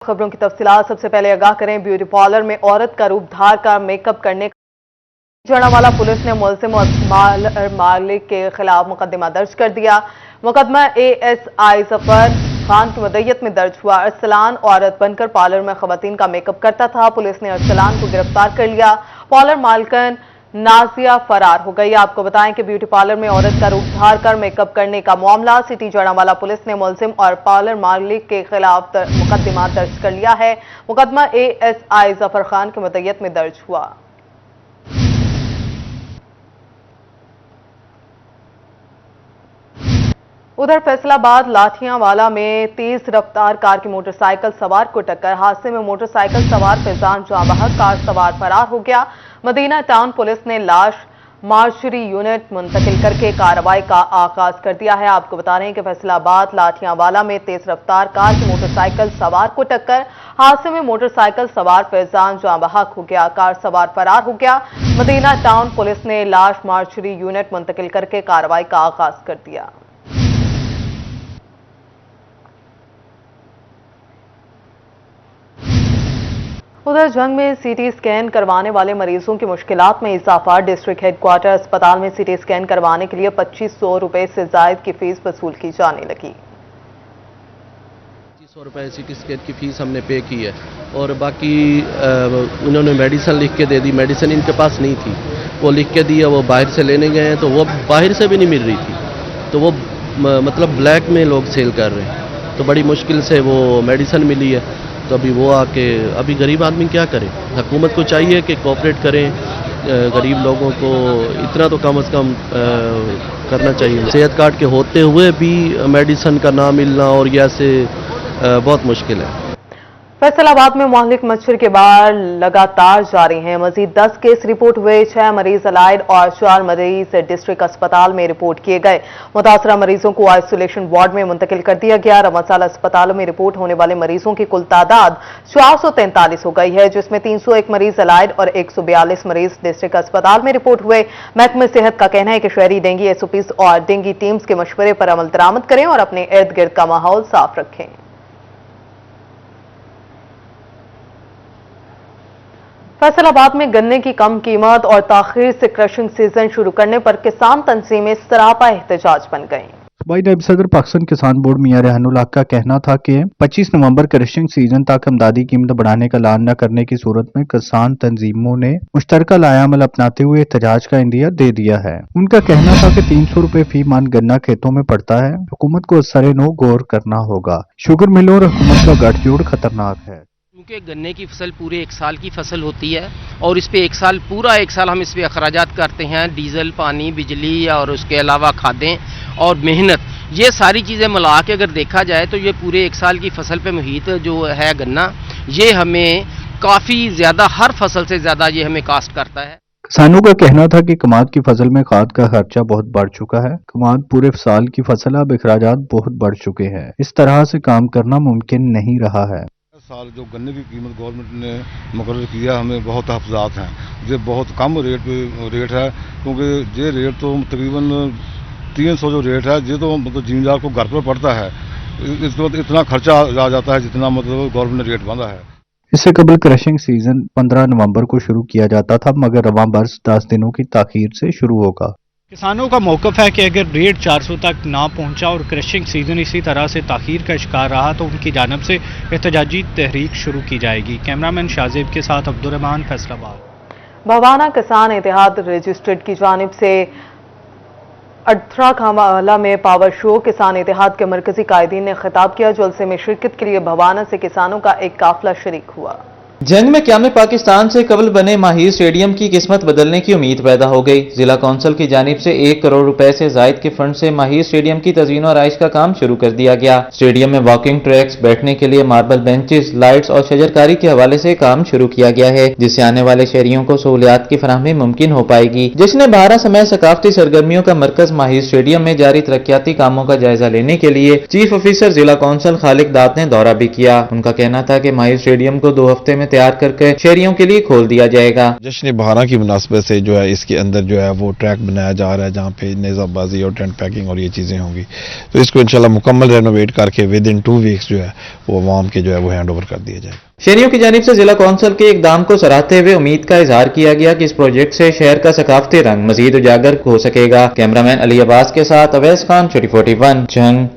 खबरों की तफसीलात सबसे पहले आगाह करें। ब्यूटी पार्लर में औरत का रूप धार कर मेकअप करने का जड़ावाला पुलिस ने मुलजिम और मालिक के खिलाफ मुकदमा दर्ज कर दिया। मुकदमा ASI जफर खान की मदय्यत में दर्ज हुआ। अरसलान औरत बनकर पार्लर में खवातीन का मेकअप करता था। पुलिस ने अरसलान को गिरफ्तार कर लिया। पार्लर मालकन नाजिया फरार हो गई। आपको बताएं कि ब्यूटी पार्लर में औरत का रूप धार कर मेकअप करने का मामला सिटी जड़ावाला पुलिस ने मुलजिम और पार्लर मालिक के खिलाफ मुकदमा दर्ज कर लिया है। मुकदमा ASI जफर खान की मदय्यत में दर्ज हुआ। उधर फैसलाबाद लाठियांवाला में तेज रफ्तार कार की मोटरसाइकिल सवार को टक्कर। हादसे में मोटरसाइकिल सवार फैजान जांबहक कार सवार फरार हो गया। मदीना टाउन पुलिस ने लाश मार्चरी यूनिट मुंतकिल करके कार्रवाई का आगाज कर दिया है। आपको बता रहे हैं कि फैसलाबाद लाठियांवाला में तेज रफ्तार कार की मोटरसाइकिल सवार को टक्कर। हादसे में मोटरसाइकिल सवार फैजान जांबहक हो गया, कार सवार फरार हो गया। मदीना टाउन पुलिस ने लाश मार्चरी यूनिट मुंतकिल करके कार्रवाई का आगाज कर दिया। उधर जंग में CT स्कैन करवाने वाले मरीजों की मुश्किलात में इजाफा। डिस्ट्रिक्ट हेडक्वार्टर अस्पताल में CT स्कैन करवाने के लिए 2500 रुपए से जायद की फीस वसूल की जाने लगी। 2500 रुपए CT स्कैन की फीस हमने पे की है और बाकी उन्होंने मेडिसिन लिख के दे दी। मेडिसिन इनके पास नहीं थी, वो लिख के दी है, वो बाहर से लेने गए हैं तो वो बाहर से भी नहीं मिल रही थी, तो वो मतलब ब्लैक में लोग सेल कर रहे हैं, तो बड़ी मुश्किल से वो मेडिसिन मिली है। तो अभी वो आके अभी गरीब आदमी क्या करे। हुकूमत को चाहिए कि कोऑपरेट करें, गरीब लोगों को इतना तो कम से कम करना चाहिए। सेहत कार्ड के होते हुए भी मेडिसिन का ना मिलना और ये ऐसे बहुत मुश्किल है। फैसलाबाद में मोहलिक मच्छर के बार लगातार जारी हैं। मजीद 10 केस रिपोर्ट हुए। 6 मरीज अलाइड और 4 मरीज डिस्ट्रिक्ट अस्पताल में रिपोर्ट किए गए। मुतासरा मरीजों को आइसोलेशन वार्ड में मुंतकिल कर दिया गया। रमसाल अस्पतालों में रिपोर्ट होने वाले मरीजों की कुल तादाद 443 हो गई है, जिसमें 301 मरीज अलाइड और 142 मरीज डिस्ट्रिक्ट अस्पताल में रिपोर्ट हुए। महकमे सेहत का कहना है कि शहरी डेंगू SOPs और डेंगू टीम्स के मशवरे पर अमल दरामद करें और अपने इर्द गिर्द का माहौल साफ रखें। फैसलाबाद में गन्ने की कम कीमत और ताखीर से क्रशिंग सीजन शुरू करने पर किसान तंजीमें सरापा एहतजाज बन गईं। सूबाई नायब सदर पाकिस्तान किसान बोर्ड मियां रेहानुल हक का कहना था कि 25 नवंबर क्रशिंग सीजन तक हमदादी कीमत बढ़ाने का ऐलान न करने की सूरत में किसान तंजीमों ने मुश्तरका लायामल अपनाते हुए एहतजाज का इंदिया दे दिया है। उनका कहना था कि 300 रुपए फी मन गन्ना खेतों में पड़ता है, हुकूमत को सरे नो गौर करना होगा। शुगर मिलों और हुकूमत का गठजोड़ खतरनाक है, क्योंकि गन्ने की फसल पूरे एक साल की फसल होती है और इस पे पूरा एक साल हम इस पे अखराजात करते हैं, डीजल, पानी, बिजली और उसके अलावा खादें और मेहनत, ये सारी चीज़ें मिला के अगर देखा जाए तो ये पूरे एक साल की फसल पे मुहित जो है गन्ना, ये हमें काफ़ी ज़्यादा, हर फसल से ज़्यादा ये हमें कास्ट करता है। किसानों का कहना था कि कमाद की फसल में खाद का खर्चा बहुत बढ़ चुका है। कमाद पूरे साल की फसल, अब अखराजात बहुत बढ़ चुके हैं। इस तरह से काम करना मुमकिन नहीं रहा है। साल जो गन्ने की कीमत गवर्नमेंट ने मुकर्रर किया, हमें बहुत तहफ़्फ़ुज़ात हैं। ये बहुत कम रेट है, क्योंकि ये रेट तो तकरीबन 300 जो रेट है, ये तो मतलब ज़मींदार को घर पर पड़ता है। इस वक्त इतना खर्चा आ जाता है जितना मतलब गवर्नमेंट ने रेट बांधा है। इससे कबल क्रशिंग सीजन 15 नवंबर को शुरू किया जाता था, मगर रवां बरस 10 दिनों की ताखीर से शुरू होगा। किसानों का मौक़िफ़ है कि अगर रेट 400 तक ना पहुंचा और क्रशिंग सीजन इसी तरह से ताख़ीर का शिकार रहा तो उनकी जानिब से एहतजाजी तहरीक शुरू की जाएगी। कैमरामैन शाहजेब के साथ अब्दुर्रहमान, फैसलाबाद। भवाना किसान इत्तेहाद रजिस्ट्रेड की जानिब से अड्थराखावाला में पावर शो। किसान इत्तेहाद के मरकजी कायदीन ने खिताब किया। जलसे में शिरकत के लिए भवाना से किसानों का एक काफिला शरीक हुआ। जंग में क़याम पाकिस्तान से कबल बने माहिर स्टेडियम की किस्मत बदलने की उम्मीद पैदा हो गई। जिला कौंसिल की जानिब से 1 करोड़ रुपए से जायद के फंड से माहिर स्टेडियम की तज़ीन और आइश का काम शुरू कर दिया गया। स्टेडियम में वॉकिंग ट्रैक्स, बैठने के लिए मार्बल बेंचेस, लाइट्स और शजरकारी के हवाले से काम शुरू किया गया है, जिससे आने वाले शहरियों को सहूलियात की फराहमी मुमकिन हो पाएगी। जश्न बहारा समेत सकाफती सरगर्मियों का मरकज माहिर स्टेडियम में जारी तरक्याती कामों का जायजा लेने के लिए चीफ ऑफिसर जिला कौंसिल खालिक दात ने दौरा भी किया। उनका कहना था कि माहिर स्टेडियम को 2 हफ्ते में तैयार करके शहरियों के लिए खोल दिया जाएगा। जश्न बहारा की मुनासबत से जो है इसके अंदर जो है वो ट्रैक बनाया जा रहा है जहाँ पे नेज़ाबाजी और टेंट पैकिंग और ये चीज़ें होंगी, तो इसको इंशाल्लाह मुकम्मल रेनोवेट करके विद इन 2 वीक्स जो है वो अवाम के जो है वो हैंड ओवर कर दिया जाएगा। शहरियों की जानिब से जिला कौंसिल के इकदाम को सराहते हुए उम्मीद का इजहार किया गया कि इस प्रोजेक्ट से शहर का सकाफती रंग मजीद उजागर हो सकेगा। कैमरामैन अली अब्बास के साथ अवैस खान, छोटी 41 जंग।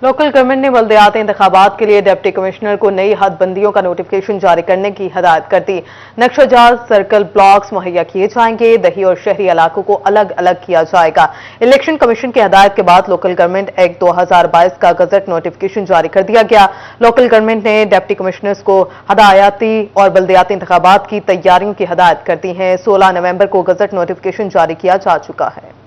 लोकल गवर्नमेंट ने बल्दियाती इंतखाबात के लिए डिप्टी कमिश्नर को नई हदबंदियों का नोटिफिकेशन जारी करने की हिदायत कर दी। नक्शाजार सर्कल ब्लॉक्स मुहैया किए जाएंगे, दही और शहरी इलाकों को अलग अलग किया जाएगा। इलेक्शन कमीशन की हिदायत के बाद लोकल गवर्नमेंट एक्ट 2022 का गजट नोटिफिकेशन जारी कर दिया गया। लोकल गवर्नमेंट ने डिप्टी कमिश्नर्स को हदायती और बल्दियाती इंतखाबात की तैयारियों की हिदायत कर दी है। 16 नवंबर को गजट नोटिफिकेशन जारी किया जा चुका है।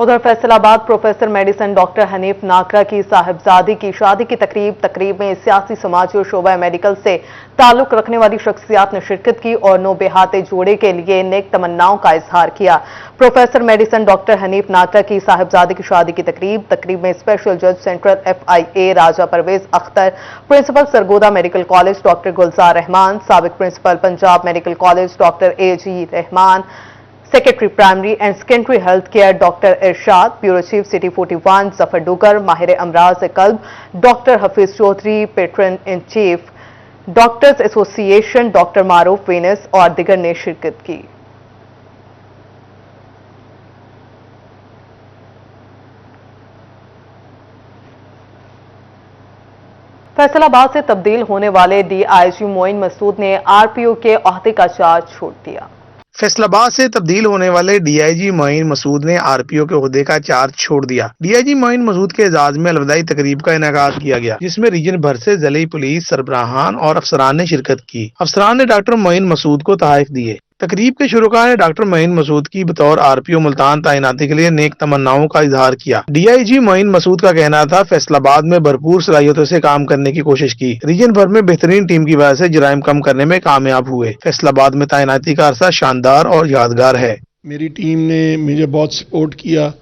उधर Faisalabad professor medicine doctor Hanif Nakra की साहिबजादी की शादी की तकरीब में सियासी, समाजी और शोबा मेडिकल से ताल्लुक रखने वाली शख्सियात ने शिरकत की और नौबेहाते जोड़े के लिए नेक तमन्नाओं का इजहार किया। Professor medicine doctor Hanif Nakra की साहिबजादी की शादी की तकरीब में स्पेशल जज central FIA Raja Pervaiz Akhtar, principal Sargodha medical college doctor Gulzar Rehman, साबिक principal Punjab medical college doctor AG Rehman, secretary primary and secondary health care doctor Irshad, bureau chief city 41 Zafar Dogar, माहिर अमराज कल्ब doctor Hafeez Chaudhry, patron in chief doctors association doctor Maroof Wains और दिगर ने शिरकत की। फैसलाबाद से तब्दील होने वाले DIG मोइन मसूद ने RPO के ओहदे का चार्ज छोड़ दिया। फैसलाबाद से तब्दील होने वाले DIG मोइन मसूद ने RPO के ओहदे का चार्ज छोड़ दिया। DIG मोइन मसूद के एजाज में अलविदाई तकरीब का इनेकाद किया गया, जिसमें रीजन भर से जिले पुलिस सरबराहान और अफसरान ने शिरकत की। अफसरान ने डॉक्टर मोइन मसूद को तोहफे दिए। तकरीब के शुरुका ने डॉक्टर मोइन मसूद की बतौर RPO मुल्तान तैनाती के लिए नेक तमन्नाओं का इजहार किया। DIG मोइन मसूद का कहना था, फैसलाबाद में भरपूर सलाहियतों से काम करने की कोशिश की, रीजन भर में बेहतरीन टीम की वजह से जराइम कम करने में कामयाब हुए। फैसलाबाद में तैनाती का अरसा शानदार और यादगार है। मेरी टीम ने मुझे बहुत सपोर्ट किया।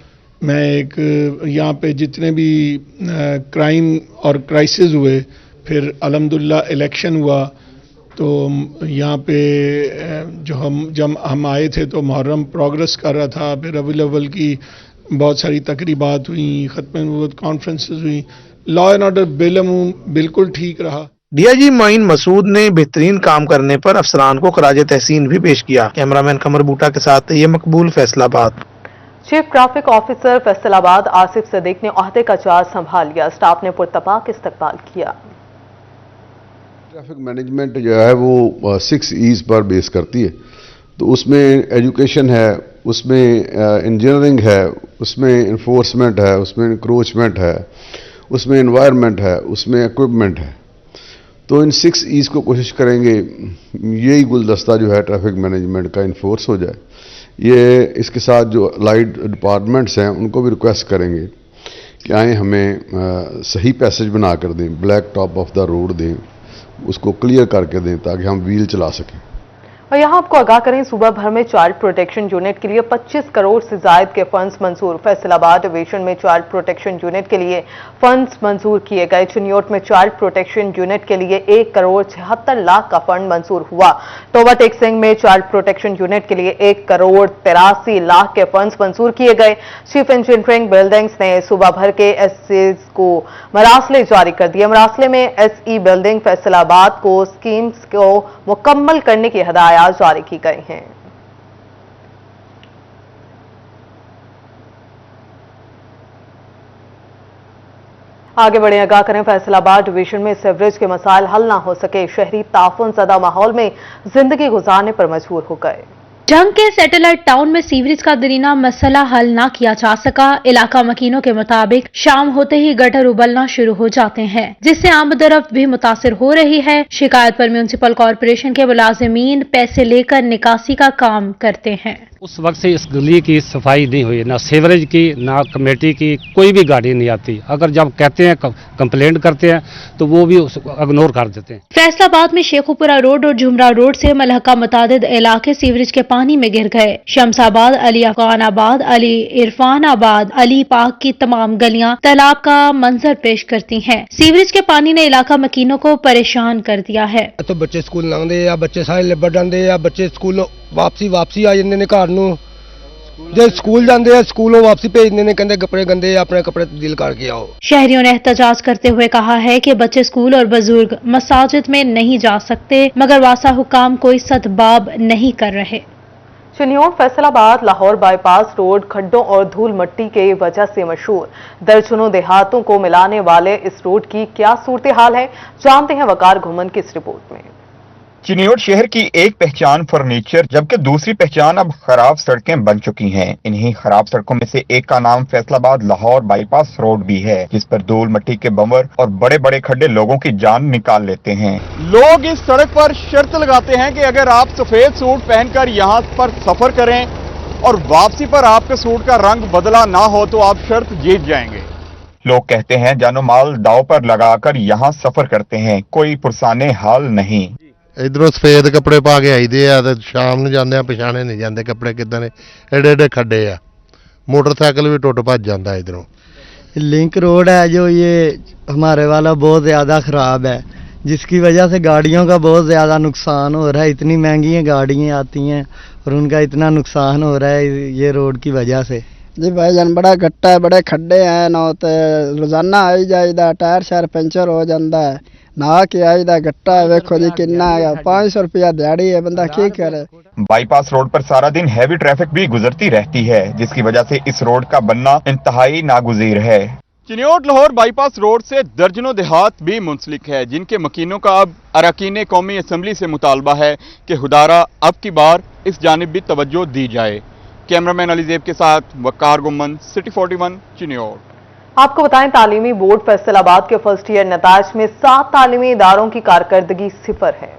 मैं एक यहाँ पे जितने भी क्राइम और क्राइसिस हुए, फिर अल्हम्दुलिल्लाह इलेक्शन हुआ, तो यहाँ पे जब हम आए थे तो मुहर्रम प्रोग्रेस कर रहा था, फिर रबीउल अव्वल की बहुत सारी तकरीबात हुई, खत्म नबूवत कॉन्फ्रेंसेस हुई, लॉ एंड ऑर्डर बिल्कुल ठीक रहा। DIG मोइन मसूद ने बेहतरीन काम करने पर अफसरान को खराज तहसीन भी पेश किया। कैमरामैन कमर बूटा के साथ ये मकबूल, Faisalabad. Chief traffic officer Faisalabad Asif Sadiq ने ओहदे का चार्ज संभाल लिया। स्टाफ ने पुरतपाक इस्तकबाल किया। ट्रैफिक मैनेजमेंट जो है वो 6 E's पर बेस करती है, तो उसमें एजुकेशन है, उसमें इंजीनियरिंग है, उसमें इन्फोर्समेंट है, उसमें इंक्रोचमेंट है, उसमें एनवायरनमेंट है, उसमें इक्विपमेंट है। तो इन 6 E's को कोशिश करेंगे यही गुलदस्ता जो है ट्रैफिक मैनेजमेंट का इन्फोर्स हो जाए। ये इसके साथ जो लाइट डिपार्टमेंट्स हैं उनको भी रिक्वेस्ट करेंगे कि आए हमें सही पैसेज बना कर दें, black top of the road दें, उसको क्लियर करके दें ताकि हम व्हील चला सकें। और यहाँ आपको आगाह करें, सूबा भर में चाइल्ड प्रोटेक्शन यूनिट के लिए 25 करोड़ से जायद के फंड्स मंजूर। फैसलाबाद डिवीजन में चाइल्ड प्रोटेक्शन यूनिट के लिए फंड्स मंजूर किए गए। चिन्योट में चाइल्ड प्रोटेक्शन यूनिट के लिए 1 करोड़ 76 लाख का फंड मंजूर हुआ। टोबा टेक सिंह में चाइल्ड प्रोटेक्शन यूनिट के लिए 1 करोड़ 83 लाख के फंड्स मंजूर किए गए। चीफ इंजीनियरिंग बिल्डिंग्स ने सूबा भर के SCs को मरासले जारी कर दिए। मरासले में SE बिल्डिंग फैसलाबाद को स्कीम्स को मुकम्मल करने की हिदायत जारी की गई हैं। आगे बढ़े, आगाह करें, फैसलाबाद डिवीजन में सीवरेज के मसाइल हल ना हो सके। शहरी ताफुन ज़दा माहौल में जिंदगी गुजारने पर मजबूर हो गए। जंग के सैटेलाइट टाउन में सीवरेज का दरीना मसला हल न किया जा सका। इलाका मकीनों के मुताबिक शाम होते ही गटर उबलना शुरू हो जाते हैं, जिससे आमदरफ्त भी मुतासिर हो रही है। शिकायत पर म्यूनिसिपल कॉरपोरेशन के मुलाजिमीन पैसे लेकर निकासी का काम करते हैं। उस वक्त से इस गली की सफाई नहीं हुई, ना सीवरेज की ना कमेटी की, कोई भी गाड़ी नहीं आती। अगर जब कहते हैं कंप्लेंट करते हैं तो वो भी उसको इग्नोर कर देते हैं। फैसलाबाद में शेखुपुरा रोड और झुमरा रोड से मलहका मुतादिद इलाके सीवरेज के पानी में गिर गए। शमसाबाद, अली अफगानाबाद, अली इरफानाबाद, अली पाक की तमाम गलियां तालाब का मंजर पेश करती हैं। सीवरेज के पानी ने इलाका मकीनों को परेशान कर दिया है। तो बच्चे स्कूल लंघदे आ, बच्चे सारे लिबड़ जाते आ, बच्चे स्कूलों वापसी आ जाते हैं घर नूं। जो स्कूल जाते हैं स्कूलों वापसी भेजते हैं, कहते कपड़े गंदे, अपने कपड़े तब्दील करके आओ। शहरियों ने एहतजाज करते हुए कहा है कि बच्चे स्कूल और बुजुर्ग मसाजिद में नहीं जा सकते, मगर वासा हुकाम कोई सदबाब नहीं कर रहे। चिन्योट फैसलाबाद लाहौर बाईपास रोड खड्डों और धूल मट्टी के वजह से मशहूर। दर्जनों देहातों को मिलाने वाले इस रोड की क्या सूरत हाल है, जानते हैं वकार घुमन की इस रिपोर्ट में। चिन्योट शहर की एक पहचान फर्नीचर, जबकि दूसरी पहचान अब खराब सड़कें बन चुकी हैं। इन्हीं खराब सड़कों में से एक का नाम फैसलाबाद लाहौर बाईपास रोड भी है, जिस पर धूल मट्टी के बंवर और बड़े बड़े खड्डे लोगों की जान निकाल लेते हैं। लोग इस सड़क पर शर्त लगाते हैं कि अगर आप सफेद सूट पहनकर यहाँ पर सफर करें और वापसी पर आपके सूट का रंग बदला ना हो तो आप शर्त जीत जाएंगे। लोग कहते हैं जानो माल दाव पर लगाकर यहाँ सफर करते हैं, कोई पुरसाने हाल नहीं। इधरों सफेद कपड़े पा के आईदे आ ते शाम ਨੂੰ ਜਾਂਦੇ ਆ ਪਛਾਣੇ नहीं ਜਾਂਦੇ कपड़े किदां ने, एडे एडे खड्डे आ, मोटरसाइकिल भी टुट भज जाता है। इधरों लिंक रोड है जो ये हमारे वाला बहुत ज़्यादा ख़राब है, जिसकी वजह से गाड़ियों का बहुत ज़्यादा नुकसान हो रहा है। इतनी महंगी गाड़ियाँ आती हैं और उनका इतना नुकसान हो रहा है ये रोड की वजह से। जी भाईजान बड़ा गट्टा है, बड़े खड्डे हैं ना, तो रोजाना आई जाइदा, टायर शायर पंचर हो जाता है, ना के आईदा गट्टा है। देखो जी कितना है, 500 रुपया दिहाड़ी है, बंदा क्या करे। बाईपास रोड पर सारा दिन हैवी ट्रैफिक भी गुजरती रहती है, जिसकी वजह से इस रोड का बनना इंतहाई नागुज़ीर है। चिन्योट लाहौर बाईपास रोड से दर्जनों देहात भी मुंसलिक है, जिनके मकीनों का अब अरकान कौमी असम्बली से मुतालबा है कि खुदारा अब की बार इस जानिब भी तवज्जो दी जाए। कैमरामैन अली ज़ेब के साथ वकार गुम्मन, सिटी 41 चिन्योट। आपको बताएं, तालीमी बोर्ड फैसलाबाद के फर्स्ट ईयर नताज में 7 तालीमी इदारों की कारकर्दगी 0 है।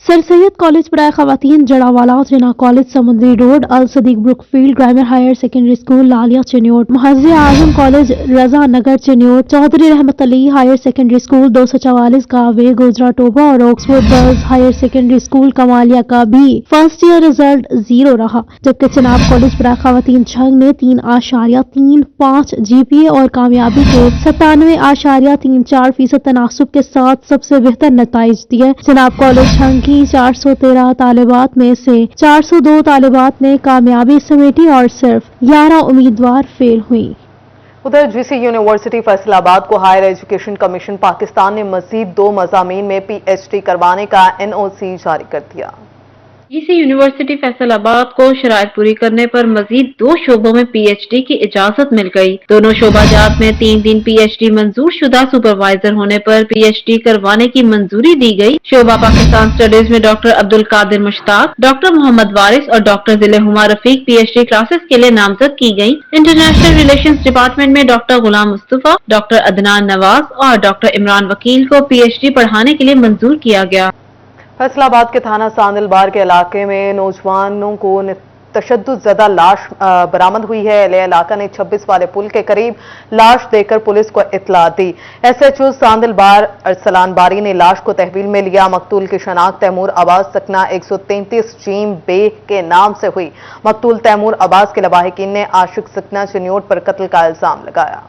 सर सैयद कॉलेज बराए खवातीन Jaranwala, Jinnah college Samundri road, Al Sadiq Brookfield grammar higher secondary school Lalian Chiniot, मुहज्जिज Azam college Raza Nagar Chiniot, Chaudhry Rehmat Ali higher secondary school 244 कावे गोजरा टोबा और Oxford girls higher secondary school Kamalia का भी फर्स्ट ईयर रिजल्ट 0 रहा, जबकि चिनाब कॉलेज बराए खवातीन झंग ने 3.35 GPA और कामयाबी के 97.34% तनासुब के साथ सबसे बेहतर नताइज दिए। चिनाब कॉलेज झंग की 413 तालिबात में से 402 तालिबात ने कामयाबी समेटी और सिर्फ 11 उम्मीदवार फेल हुई। उधर जीसी यूनिवर्सिटी फैसलाबाद को हायर एजुकेशन कमीशन पाकिस्तान ने मजीद 2 मज़ामीन में PhD करवाने का NOC जारी कर दिया। जीसी यूनिवर्सिटी फैसलाबाद को शराइत पूरी करने पर मजीद 2 शोबों में PhD की इजाजत मिल गई। दोनों शोबाजात में 3 दिन PhD मंजूर शुदा सुपरवाइजर होने पर PhD करवाने की मंजूरी दी गई। शोबा पाकिस्तान स्टडीज में डॉक्टर अब्दुल कादिर मुश्ताक, डॉक्टर मोहम्मद वारिस और डॉक्टर जिले हुमा रफीक PhD क्लासेस के लिए नामजद की गई। इंटरनेशनल रिलेशंस डिपार्टमेंट में डॉक्टर गुलाम मुस्तफा, डॉक्टर अदनान नवाज और डॉक्टर इमरान वकील को PhD पढ़ाने के लिए मंजूर किया गया। फैसलाबाद के थाना सांदिलबार के इलाके में नौजवानों को तशद्दुद ज़दा लाश बरामद हुई है। एहले इलाका ने 26 वाले पुल के करीब लाश देकर पुलिस को इत्तला दी। SHO सांदिलबार अरसलान बारी ने लाश को तहवील में लिया। मकतूल की शनाख्त तैमूर अब्बास सकना 133 जीम बे के नाम से हुई। मकतूल तैमूर अब्बास के लवाहिकीन ने आशिक सकना चिन्योट पर कत्ल का इल्जाम लगाया।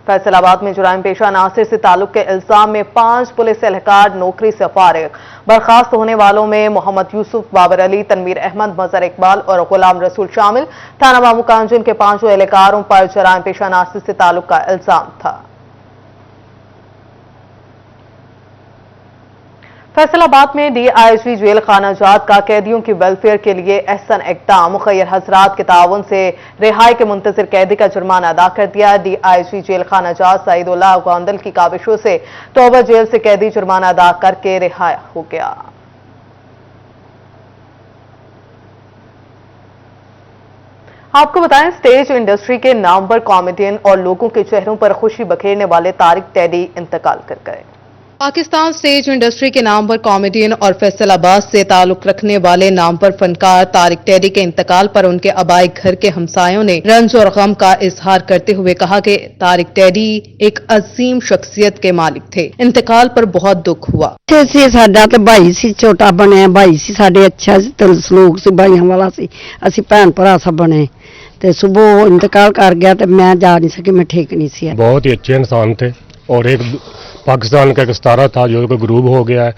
फैसलाबाद में जुराइम पेशा नासिर से ताल्लुक के इल्जाम में 5 पुलिस एहलकार नौकरी से फारिग। बर्खास्त होने वालों में मोहम्मद यूसुफ, बाबर अली, तनवीर अहमद, मजहर इकबाल और गुलाम रसूल शामिल। थाना मामू कांजुन के 5 एहलकारों पर जुराइम पेशा नासिर से ताल्लुक का इल्जाम था। फैसलाबाद में DIG जेल खाना जात का कैदियों की वेलफेयर के लिए एहसन इक़दाम। मुखय्यर हजरात के ताउन से रिहाई के मुंतजिर कैदी का जुर्माना अदा कर दिया। DIG जेल खाना जात सईदुल्लाह गोंदल की काविशों से तौबा जेल से कैदी जुर्माना अदा करके रिहाई हो गया। आपको बताएं, स्टेज इंडस्ट्री के नामवर कॉमेडियन और लोगों के चेहरों पर खुशी बखेरने वाले तारिक टेडी इंतकाल कर गए। पाकिस्तान स्टेज इंडस्ट्री के नाम पर कॉमेडियन और फैसलाबाद से ताल्लुक रखने वाले नाम पर फनकार तारिक टेडी के इंतकाल पर उनके आबाई घर के हमसायों ने रंज और गम का इजहार करते हुए कहा कि तारिक टेडी एक अजीम शख्सियत के मालिक थे। इंतकाल पर बहुत दुख हुआ। ਸਾਡਾ ਤੇ ਭਾਈ ਸੀ, ਛੋਟਾ ਬਣਿਆ ਭਾਈ ਸੀ ਸਾਡੇ, ਅੱਛਾ ਸਲੂਕ ਸੀ ਭਾਈਆਂ ਵਾਲਾ ਸੀ, ਅਸੀਂ ਭੈਣ ਭਰਾ ਸਭ ਬਣੇ ਤੇ ਸੁਬਹ ਇੰਤਕਾਲ ਕਰ ਗਿਆ ਤੇ ਮੈਂ ਜਾ नहीं सकी, मैं ठीक नहीं सी। बहुत ही अच्छे इंसान थे और एक पाकिस्तान का एक सितारा था जो कि गुरूब हो गया है।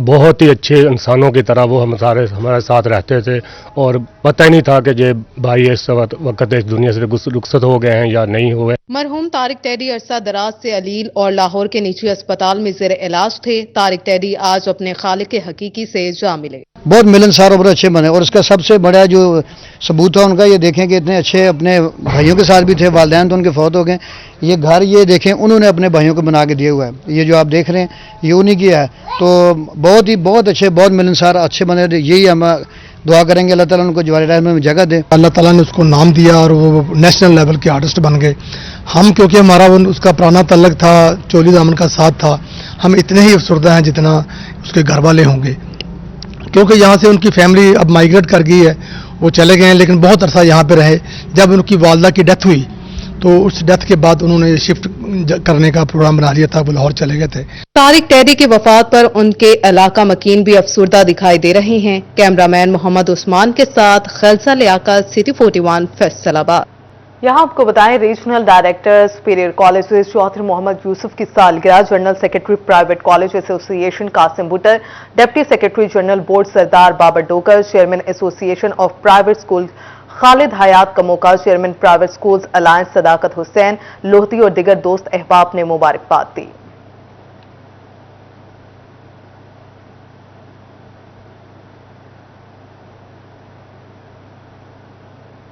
बहुत ही अच्छे इंसानों की तरह वो हमारे साथ रहते थे और पता ही नहीं था कि ये भाई इस वक्त इस दुनिया से रुखसत हो गए हैं या नहीं हुए। मरहूम तारिक टेडी अरसा दराज से अलील और लाहौर के निजी अस्पताल में ज़ेर इलाज थे। तारिक टेडी आज अपने खालिक हकीकी से जा मिले। बहुत मिलनसार और अच्छे बने और इसका सबसे बड़ा जो सबूत है उनका, ये देखें कि इतने अच्छे अपने भाइयों के साथ भी थे, वालिदैन तो उनके फौत हो गए। ये घर ये देखें उन्होंने अपने भाइयों को बना के दिया हुआ है, ये जो आप देख रहे हैं ये उन्हीं की है। तो बहुत अच्छे, बहुत मिलनसार अच्छे बने। यही हम दुआ करेंगे अल्लाह ताला उनको जवानी रहमत में जगह दे। अल्लाह ताला ने उसको नाम दिया और वो नेशनल लेवल के आर्टिस्ट बन गए। हम क्योंकि हमारा वो उसका पुराना तल्लक था, चोली दामन का साथ था, हम इतने ही अफसरदा हैं जितना उसके घर वाले होंगे, क्योंकि यहाँ से उनकी फैमिली अब माइग्रेट कर गई है, वो चले गए हैं, लेकिन बहुत अरसा यहाँ पे रहे। जब उनकी वालदा की डेथ हुई तो उस डेथ के बाद उन्होंने शिफ्ट करने का प्रोग्राम बना लिया था, वो लाहौर चले गए थे। तारिक टेडी की वफात पर उनके इलाका मकीन भी अफसुर्दा दिखाई दे रहे हैं। कैमरामैन मोहम्मद उस्मान के साथ खलसा लियाकत, सिटी 41 फैसलाबाद। यहाँ आपको बताएं, regional director superior colleges Chaudhry Muhammad Yousuf की सालगिरह, general secretary private college association Qasim Buttar, deputy secretary general board Sardar Babar Dogar, chairman association of private school Khalid Hayat Kamoka, chairman private schools alliance Sadaqat Hussain Lohti और दिगर दोस्त अहबाब ने मुबारकबाद दी।